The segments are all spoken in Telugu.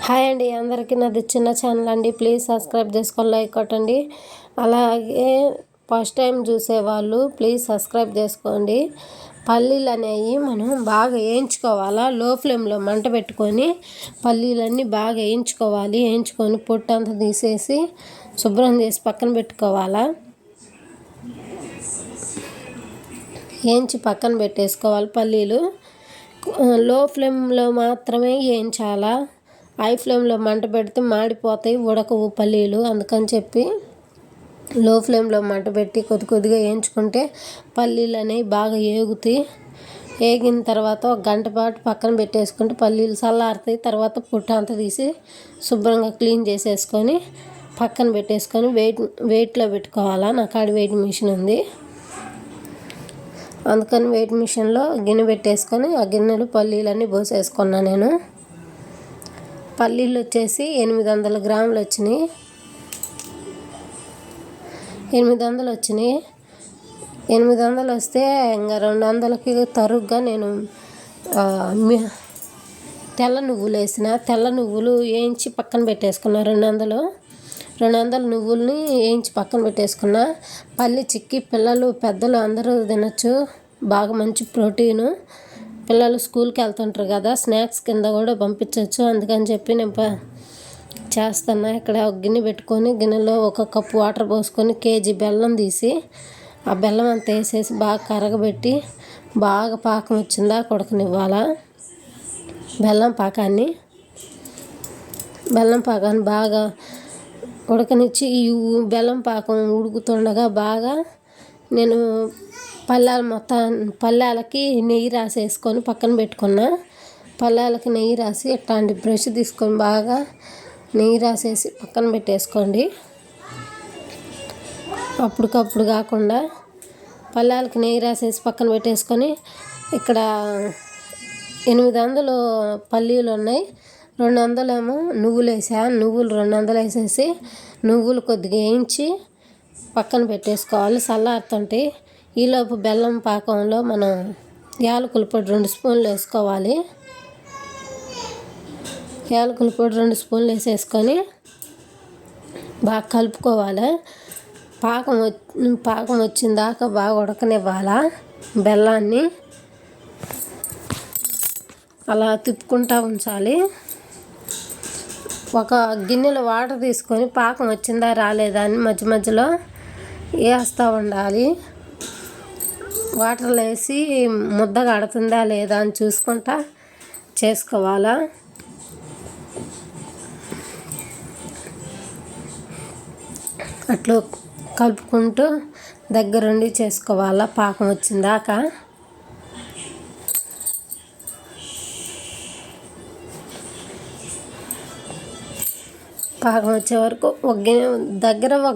హాయ్ అండి, అందరికీ నాది చిన్న ఛానల్ అండి. ప్లీజ్ సబ్స్క్రైబ్ చేసుకొని లైక్ కొట్టండి. అలాగే ఫస్ట్ టైం చూసేవాళ్ళు ప్లీజ్ సబ్స్క్రైబ్ చేసుకోండి. పల్లీలు అనేవి మనం బాగా వేయించుకోవాలా. లో ఫ్లేమ్లో మంట పెట్టుకొని పల్లీలన్నీ బాగా వేయించుకోవాలి. వేయించుకొని పొట్టు అంతా తీసేసి శుభ్రం చేసి పక్కన పెట్టుకోవాలా. వేయించి పక్కన పెట్టేసుకోవాలి. పల్లీలు లో ఫ్లేమ్లో మాత్రమే వేయించాలా. హై ఫ్లేమ్లో మంట పెడితే మాడిపోతాయి, ఉడకవు పల్లీలు. అందుకని చెప్పి లో ఫ్లేమ్లో మంట పెట్టి కొద్దిగా వేయించుకుంటే పల్లీలు అనేవి బాగా వేగుతాయి. వేగిన తర్వాత ఒక గంట పాటు పక్కన పెట్టేసుకుంటే పల్లీలు చల్లారుతాయి. తర్వాత పుట్ట అంతా తీసి శుభ్రంగా క్లీన్ చేసేసుకొని పక్కన పెట్టేసుకొని వెయిట్లో పెట్టుకోవాలా. నా కాడ వెయిట్ మిషన్ ఉంది, అందుకని వెయిట్ మిషన్లో గిన్నె పెట్టేసుకొని ఆ గిన్నెలు పల్లీలన్నీ పోసేసుకున్నా. నేను పల్లీలు వచ్చేసి 800 గ్రాములు వచ్చినాయి. 800 వచ్చినాయి. 800 వస్తే ఇంకా 200కి తరుగుగా నేను తెల్ల నువ్వులు వేసిన. తెల్ల నువ్వులు వేయించి పక్కన పెట్టేసుకున్నా. 200 నువ్వుల్ని వేయించి పక్కన పెట్టేసుకున్నా. పల్లి చిక్కి పిల్లలు పెద్దలు అందరూ తినచ్చు. బాగా మంచి ప్రోటీను. పిల్లలు స్కూల్కి వెళ్తుంటారు కదా, స్నాక్స్ కింద కూడా పంపించవచ్చు. అందుకని చెప్పి నేను చేస్తున్నా. ఇక్కడ ఒక గిన్నె పెట్టుకొని గిన్నెలో 1 కప్పు వాటర్ పోసుకొని కేజీ బెల్లం తీసి ఆ బెల్లం అంతా వేసేసి బాగా కరగబెట్టి బాగా పాకం వచ్చిందా ఉడకనివ్వాలా. బెల్లం పాకాన్ని బాగా ఉడకనిచ్చి ఈ బెల్లం పాకం ఉడుకుతుండగా బాగా నేను పళ్ళాలకి నెయ్యి రాసేసుకొని పక్కన పెట్టుకున్నా. పళ్ళాలకి నెయ్యి రాసి ఇట్లాంటి బ్రష్ తీసుకొని బాగా నెయ్యి రాసేసి పక్కన పెట్టేసుకోండి. అప్పటికప్పుడు కాకుండా పళ్ళాలకి నెయ్యి రాసేసి పక్కన పెట్టేసుకొని ఇక్కడ 800 పల్లీలు ఉన్నాయి. 200 ఏమో నువ్వులు వేసా. నువ్వులు 200 వేసేసి నువ్వులు కొద్దిగా వేయించి పక్కన పెట్టేసుకోవాలి. చల్లారుతుంటే ఈలోపు బెల్లం పాకంలో మనం యాలకుల పొడి 2 స్పూన్లు వేసుకోవాలి. యాలకుల పొడి 2 స్పూన్లు వేసేసుకొని బాగా కలుపుకోవాలి. పాకం వచ్చిన దాకా బాగా ఉడకనివ్వాలా. బెల్లాన్ని అలా తిప్పుకుంటూ ఉంచాలి. ఒక గిన్నెలో వాటర్ తీసుకొని పాకం వచ్చిందా రాలేదా అని మధ్య మధ్యలో వేస్తూ ఉండాలి. వాటర్లో వేసి ముద్ద కడుతుందా లేదా అని చూసుకుంటా చేసుకోవాలా. అట్లా కలుపుకుంటూ దగ్గరుండి చేసుకోవాలా పాకం వచ్చిందాకా. పాకం వచ్చే వరకు ఒక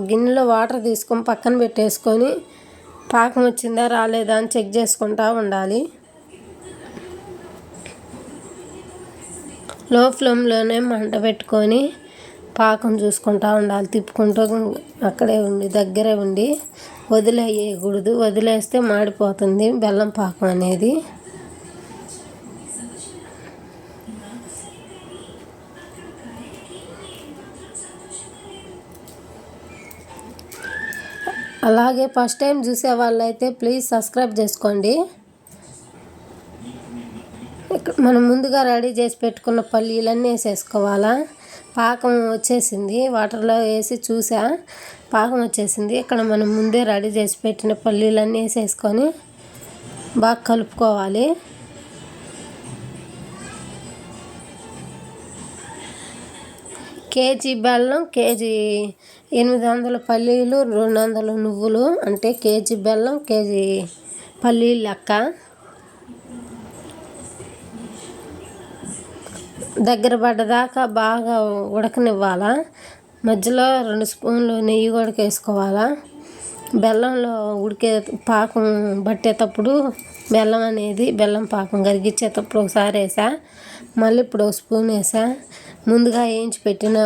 గిన్నెలో వాటర్ తీసుకొని పక్కన పెట్టేసుకొని పాకం వచ్చిందా రాలేదా అని చెక్ చేసుకుంటూ ఉండాలి. లో ఫ్లేమ్లోనే మంట పెట్టుకొని పాకం చూసుకుంటూ ఉండాలి. తిప్పుకుంటూ అక్కడే ఉండి దగ్గరే ఉండి వదిలేయకూడదు. వదిలేస్తే మాడిపోతుంది బెల్లం పాకం అనేది. అలాగే ఫస్ట్ టైం చూసే వాళ్ళైతే ప్లీజ్ సబ్స్క్రైబ్ చేసుకోండి. మనం ముందుగా రెడీ చేసి పెట్టుకున్న పల్లీలన్నీ వేసేసుకోవాలా. పాకం వచ్చేసింది. వాటర్లో వేసి చూసా పాకం వచ్చేసింది. ఇక్కడ మనం ముందే రెడీ చేసి పెట్టిన పల్లీలన్నీ వేసేసుకొని బాగా కలుపుకోవాలి. కేజీ బెల్లం, కేజీ 800 పల్లీలు, 200 నువ్వులు అంటే కేజీ బెల్లం, కేజీ పల్లీలు లెక్క. దగ్గర పడ్డదాకా బాగా ఉడకనివ్వాలా. మధ్యలో 2 స్పూన్లు నెయ్యి కూడా వేసుకోవాలా. బెల్లంలో ఉడికే పాకం పట్టేటప్పుడు బెల్లం పాకం కరిగించేటప్పుడు ఒకసారి వేసా, మళ్ళీ ఇప్పుడు 1 స్పూన్ వేసా. ముందుగా వేయించి పెట్టిన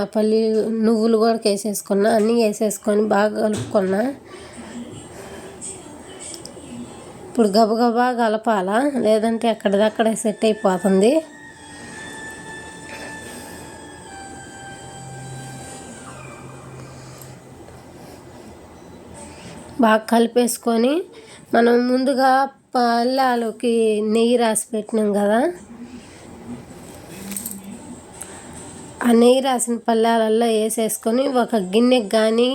నువ్వులు కూడా వేసేసుకున్నా. అన్నీ వేసేసుకొని బాగా కలుపుకున్నా. ఇప్పుడు గబగబా కలపాలా, లేదంటే అక్కడిదక్కడే సెట్ అయిపోతుంది. బాగా కలిపేసుకొని మనం ముందుగా పళ్ళాలోకి నెయ్యి రాసి పెట్టినాం కదా, ఆ నెయ్యి రాసిన పళ్ళాలలో వేసేసుకొని ఒక గిన్నెకి కానీ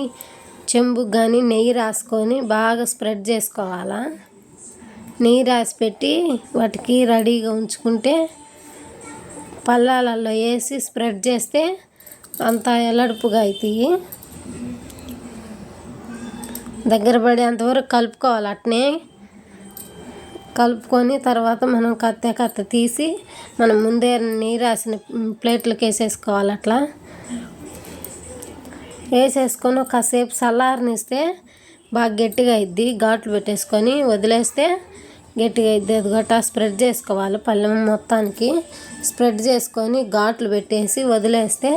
చెంబుకి కానీ నెయ్యి రాసుకొని బాగా స్ప్రెడ్ చేసుకోవాలా. నెయ్యి రాసి పెట్టి వాటికి రెడీగా ఉంచుకుంటే పళ్ళాలలో వేసి స్ప్రెడ్ చేస్తే అంతా ఎల్లడుపుగా అవుతాయి. దగ్గర పడేంతవరకు కలుపుకోవాలి. అట్నే కలుపుకొని తర్వాత మనం కత్త తీసి మనం ముందే నెయ్యి రాసిన ప్లేట్లకు వేసేసుకోవాలి. అట్లా వేసేసుకొని కాసేపు చల్లారనిస్తే బాగా గట్టిగా అయిద్ది. ఘాట్లు పెట్టేసుకొని వదిలేస్తే గట్టిగా అయిద్ది. అది గట్టా స్ప్రెడ్ చేసుకోవాలి. పళ్ళెం మొత్తానికి స్ప్రెడ్ చేసుకొని ఘాట్లు పెట్టేసి వదిలేస్తే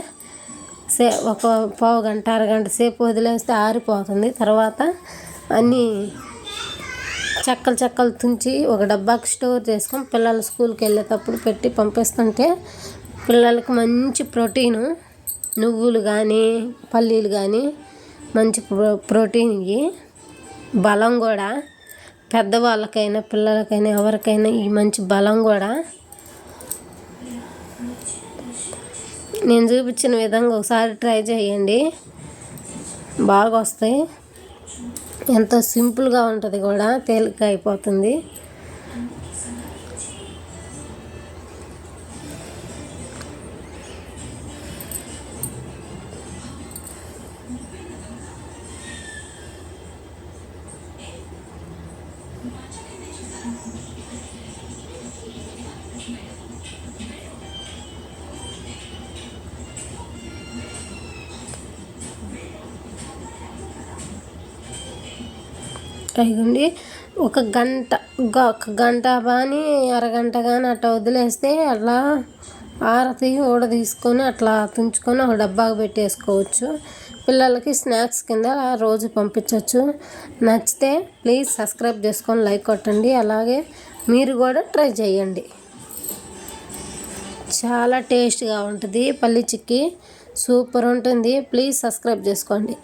ఒక పావు గంట అరగంట సేపు వదిలేస్తే ఆరిపోతుంది. తర్వాత అన్నీ చెక్కలు తుంచి ఒక డబ్బాకి స్టోర్ చేసుకొని పిల్లలు స్కూల్కి వెళ్ళేటప్పుడు పెట్టి పంపిస్తుంటే పిల్లలకి మంచి ప్రోటీను. నువ్వులు కానీ పల్లీలు కానీ మంచి ప్రోటీన్ ఇవి, బలం కూడా. పెద్దవాళ్ళకైనా పిల్లలకైనా ఎవరికైనా ఈ మంచి బలం కూడా. నేను చూపించిన విధంగా ఒకసారి ట్రై చేయండి, బాగా వస్తాయి. ఎంతో సింపుల్గా ఉంటుంది కూడా, తేలిగ్గా అయిపోతుంది. అయిగండి ఒక గంట కానీ అరగంట కానీ అట్లా వదిలేస్తే అట్లా ఊడ తీసుకొని అట్లా తుంచుకొని ఒక డబ్బాకి పెట్టేసుకోవచ్చు. పిల్లలకి స్నాక్స్ కింద రోజు పంపించవచ్చు. నచ్చితే ప్లీజ్ సబ్స్క్రైబ్ చేసుకొని లైక్ కొట్టండి. అలాగే మీరు కూడా ట్రై చేయండి. చాలా టేస్ట్గా ఉంటుంది. పల్లి చిక్కీ సూపర్ ఉంటుంది. ప్లీజ్ సబ్స్క్రైబ్ చేసుకోండి.